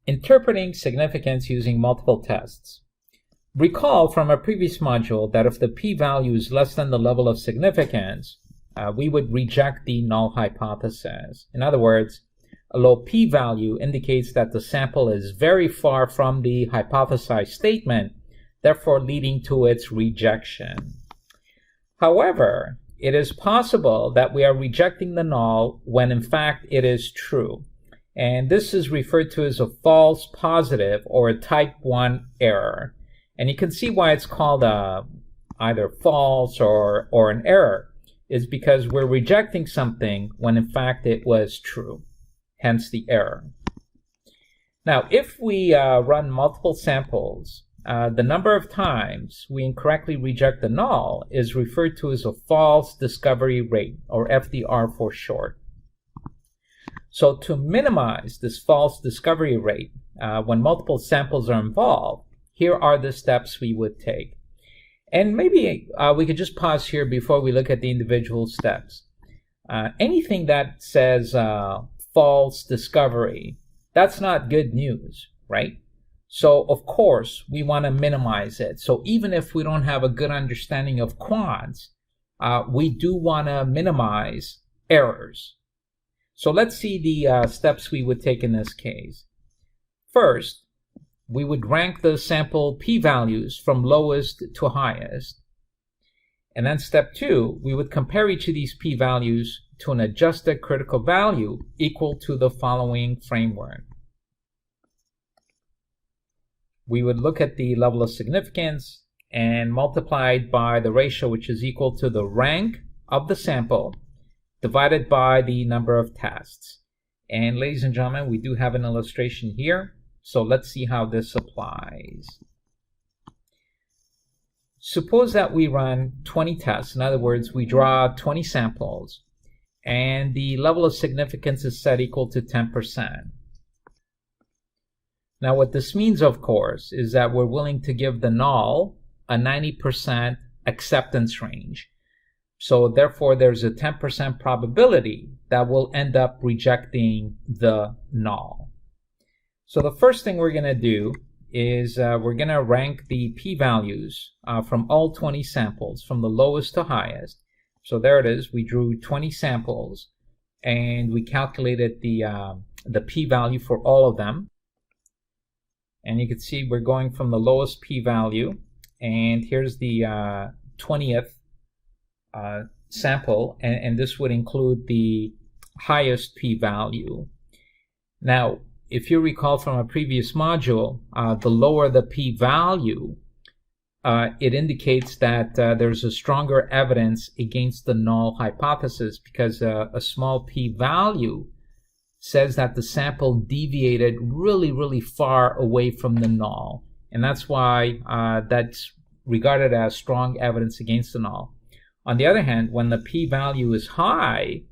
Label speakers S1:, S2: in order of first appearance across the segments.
S1: Interpreting significance using multiple tests. Recall from a previous module that if the p-value is less than the level of significance, we would reject the null hypothesis. In other words, a low p-value indicates that the sample is very far from the hypothesized statement, therefore leading to its rejection. However, it is possible that we are rejecting the null when in fact it is true. And this is referred to as a false positive or a type 1 error. And you can see why it's called either false or an error, is because we're rejecting something when in fact it was true, hence the error. Now, if we run multiple samples, the number of times we incorrectly reject the null is referred to as a false discovery rate, or FDR for short. So to minimize this false discovery rate when multiple samples are involved, here are the steps we would take. And maybe we could just pause here before we look at the individual steps. Anything that says false discovery, that's not good news, right? So of course we want to minimize it. So even if we don't have a good understanding of quants, we do want to minimize errors. So let's see the steps we would take in this case. First, we would rank the sample p-values from lowest to highest. And then step 2, we would compare each of these p-values to an adjusted critical value equal to the following framework. We would look at the level of significance and multiply it by the ratio, which is equal to the rank of the sample divided by the number of tests. And ladies and gentlemen, we do have an illustration here. So let's see how this applies. Suppose that we run 20 tests. In other words, we draw 20 samples and the level of significance is set equal to 10%. Now what this means, of course, is that we're willing to give the null a 90% acceptance range. So therefore there's a 10% probability that we'll end up rejecting the null. So the first thing we're going to do is we're going to rank the p-values from all 20 samples from the lowest to highest. So there it is. We drew 20 samples and we calculated the p-value for all of them. And you can see we're going from the lowest p-value, and here's the 20th sample, and this would include the highest p-value. Now, if you recall from a previous module, the lower the p-value, it indicates that there's a stronger evidence against the null hypothesis, because a small p-value says that the sample deviated really far away from the null. And that's why that's regarded as strong evidence against the null. On the other hand, when the p-value is high,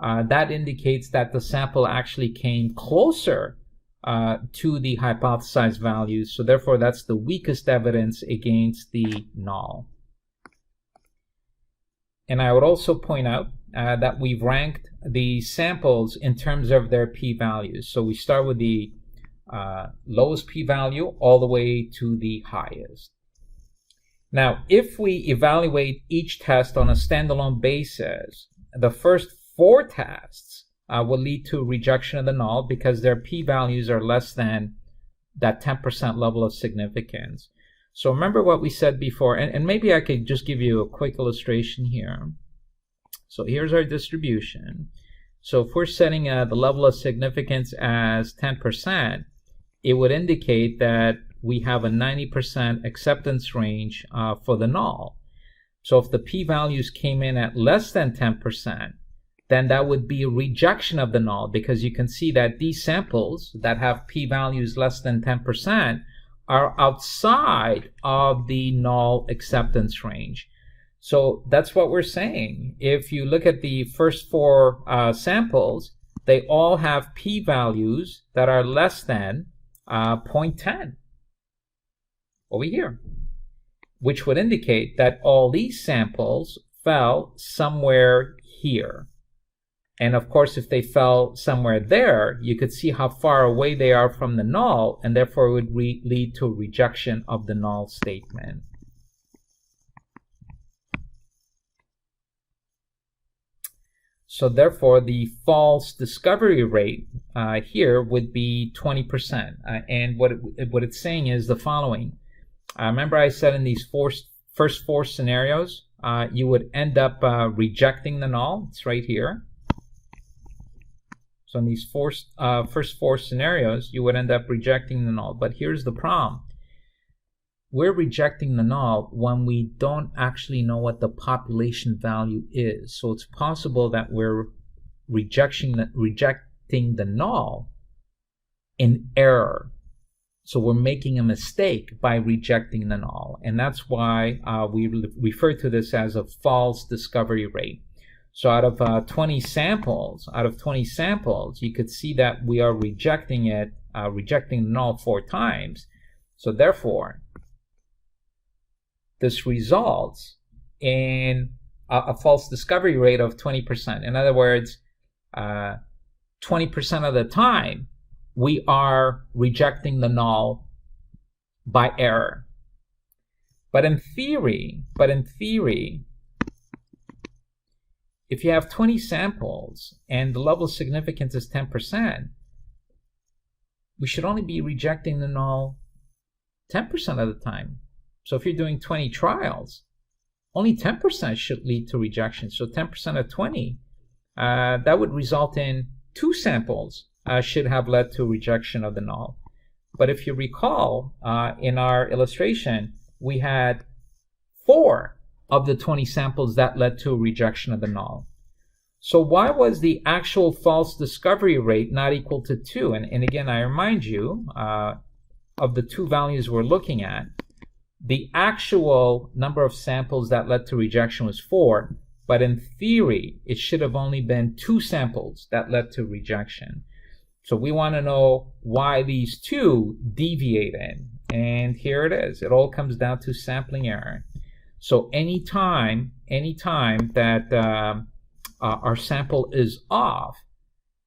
S1: that indicates that the sample actually came closer to the hypothesized values. So therefore, that's the weakest evidence against the null. And I would also point out that we've ranked the samples in terms of their p-values. So we start with the lowest p-value all the way to the highest. Now, if we evaluate each test on a standalone basis, the first 4 tests will lead to rejection of the null because their p-values are less than that 10% level of significance. So remember what we said before, and maybe I could just give you a quick illustration here. So here's our distribution. So if we're setting the level of significance as 10%, it would indicate that we have a 90% acceptance range for the null. So if the p-values came in at less than 10%, then that would be a rejection of the null, because you can see that these samples that have p-values less than 10% are outside of the null acceptance range. So that's what we're saying. If you look at the first 4 samples, they all have p-values that are less than 0.10 over here, which would indicate that all these samples fell somewhere here. And of course, if they fell somewhere there, you could see how far away they are from the null, and therefore it would lead to a rejection of the null statement. So therefore, the false discovery rate here would be 20%. And what it's saying is the following. Remember I said in these first four scenarios, you would end up rejecting the null. It's right here. So in these first four scenarios, you would end up rejecting the null. But here's the problem. We're rejecting the null when we don't actually know what the population value is. So it's possible that we're rejecting the null in error. So we're making a mistake by rejecting the null. And that's why we refer to this as a false discovery rate. So out of 20 samples, you could see that we are rejecting the null 4 times. So therefore, this results in a false discovery rate of 20%. In other words, 20% of the time, we are rejecting the null by error. But in theory, if you have 20 samples and the level of significance is 10%, we should only be rejecting the null 10% of the time. So if you're doing 20 trials, only 10% should lead to rejection. So 10% of 20, that would result in 2 samples should have led to rejection of the null. But if you recall, in our illustration, we had 4 of the 20 samples that led to a rejection of the null. So why was the actual false discovery rate not equal to 2? And again, I remind you, of the 2 values we're looking at, the actual number of samples that led to rejection was 4, but in theory, it should have only been 2 samples that led to rejection. So we want to know why these 2 deviated. And here it is. It all comes down to sampling error. So anytime that our sample is off,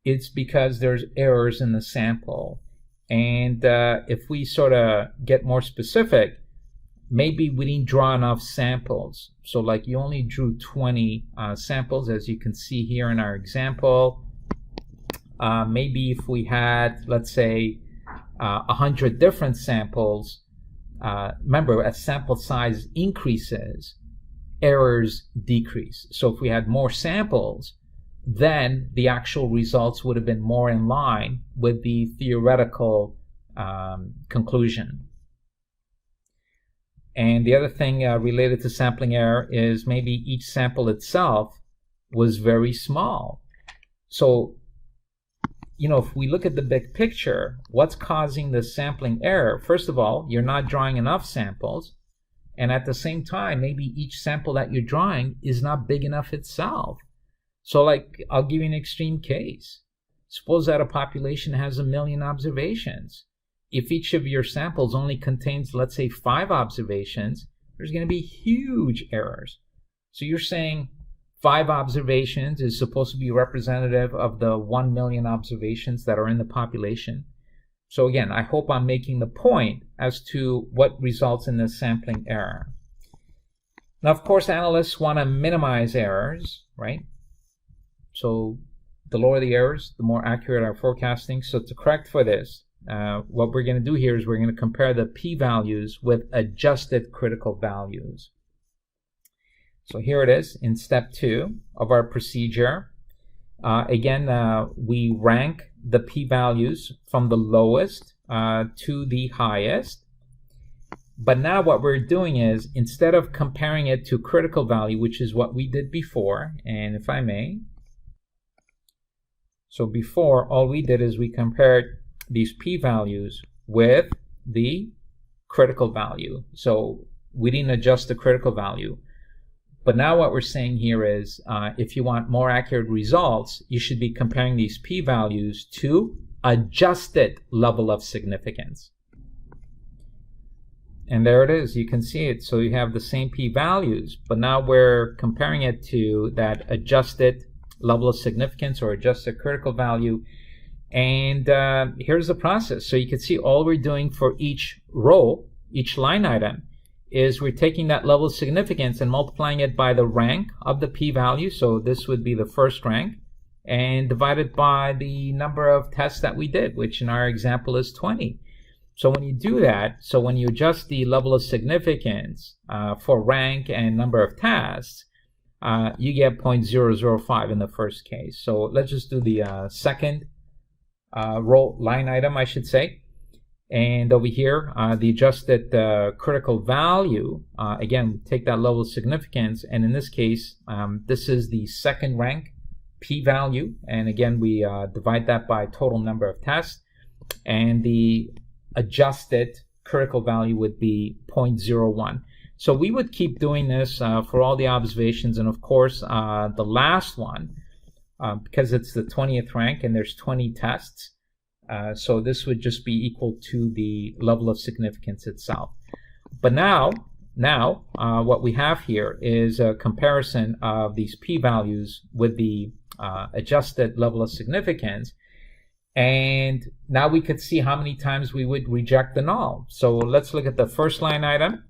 S1: it's because there's errors in the sample. And if we sort of get more specific, maybe we didn't draw enough samples. So like you only drew 20 samples, as you can see here in our example. Maybe if we had, let's say, 100 different samples, remember, as sample size increases, errors decrease. So if we had more samples, then the actual results would have been more in line with the theoretical conclusion. And the other thing related to sampling error is maybe each sample itself was very small. So, you know, if we look at the big picture, what's causing the sampling error? First of all, you're not drawing enough samples. And at the same time, maybe each sample that you're drawing is not big enough itself. So like, I'll give you an extreme case. Suppose that a population has 1 million observations. If each of your samples only contains, let's say, 5 observations, there's going to be huge errors. So you're saying 5 observations is supposed to be representative of the 1 million observations that are in the population. So again, I hope I'm making the point as to what results in this sampling error. Now, of course, analysts want to minimize errors, right? So the lower the errors, the more accurate our forecasting. So to correct for this, what we're going to do here is we're going to compare the p-values with adjusted critical values. So here it is in step 2 of our procedure. Again, we rank the p-values from the lowest to the highest. But now what we're doing is, instead of comparing it to critical value, which is what we did before, and if I may, so before, all we did is we compared these p-values with the critical value. So we didn't adjust the critical value. But now what we're saying here is, if you want more accurate results, you should be comparing these p-values to adjusted level of significance. And there it is, you can see it. So you have the same p-values, but now we're comparing it to that adjusted level of significance or adjusted critical value. And here's the process. So you can see all we're doing for each row, each line item, is we're taking that level of significance and multiplying it by the rank of the p-value. So this would be the first rank, and divided by the number of tests that we did, which in our example is 20. So when you do that, so when you adjust the level of significance for rank and number of tests, you get 0.005 in the first case. So let's just do the second row line item, I should say. And over here, the adjusted critical value, again, take that level of significance, and in this case, this is the second rank p-value, and again, we divide that by total number of tests, and the adjusted critical value would be 0.01. So we would keep doing this for all the observations, and of course, the last one, because it's the 20th rank and there's 20 tests, so this would just be equal to the level of significance itself. But now what we have here is a comparison of these p-values with the adjusted level of significance, and now we could see how many times we would reject the null. So let's look at the first line item.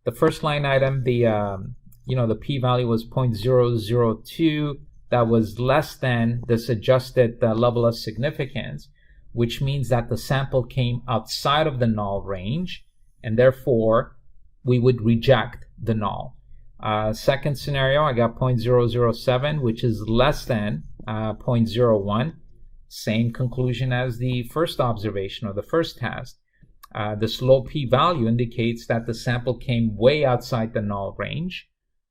S1: The first line item, the p-value was 0.002. That was less than this adjusted level of significance, which means that the sample came outside of the null range, and therefore we would reject the null. Second scenario, I got 0.007, which is less than 0.01. Same conclusion as the first observation or the first test. This low p-value indicates that the sample came way outside the null range,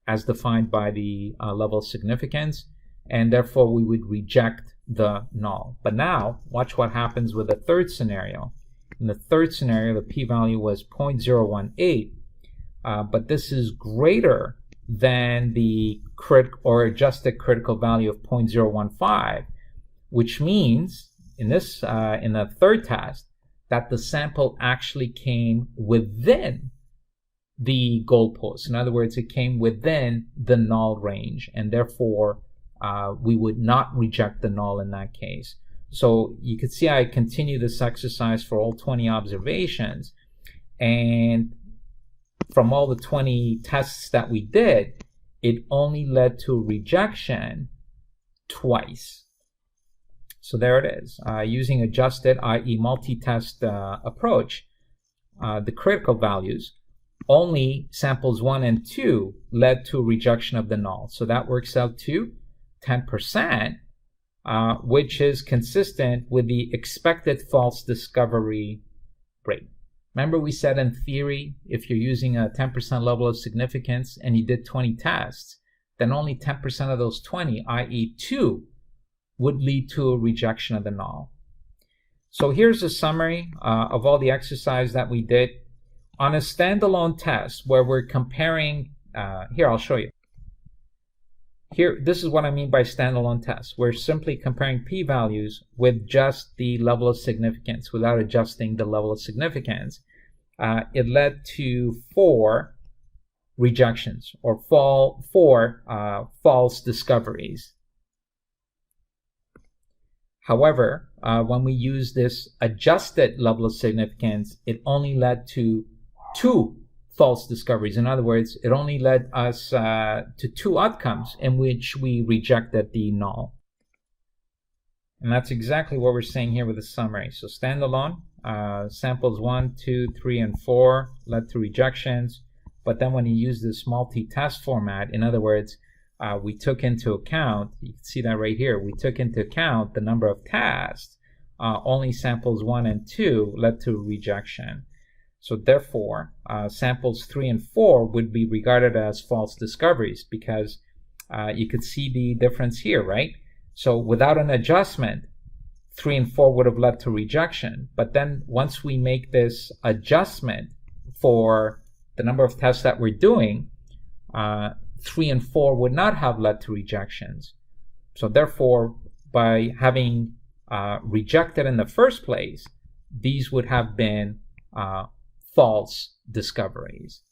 S1: as defined by the level of significance, and therefore we would reject the null. But now, watch what happens with the third scenario. In the third scenario, the p-value was 0.018, but this is greater than the adjusted critical value of 0.015, which means in the third test that the sample actually came within the goalpost. In other words, it came within the null range, and therefore we would not reject the null in that case. So you can see I continue this exercise for all 20 observations, and from all the 20 tests that we did, it only led to rejection twice. So there it is. Using adjusted, i.e. multi-test approach, the critical values, only samples 1 and 2 led to rejection of the null. So that works out to 10%, which is consistent with the expected false discovery rate. Remember we said in theory, if you're using a 10% level of significance and you did 20 tests, then only 10% of those 20, i.e. 2, would lead to a rejection of the null. So here's a summary of all the exercise that we did. On a standalone test where we're comparing, here I'll show you. Here, this is what I mean by standalone tests. We're simply comparing p-values with just the level of significance without adjusting the level of significance. It led to 4 rejections or 4 false discoveries. However, when we use this adjusted level of significance, it only led to 2 false discoveries. In other words, it only led us to 2 outcomes in which we rejected the null. And that's exactly what we're saying here with the summary. So standalone, samples 1, 2, 3, and 4 led to rejections. But then when you use this multi-test format, in other words, we took into account, you can see that right here, we took into account the number of tests, only samples 1 and 2 led to rejection. So therefore, samples 3 and 4 would be regarded as false discoveries because you could see the difference here, right? So without an adjustment, 3 and 4 would have led to rejection. But then once we make this adjustment for the number of tests that we're doing, 3 and 4 would not have led to rejections. So therefore, by having rejected in the first place, these would have been false discoveries.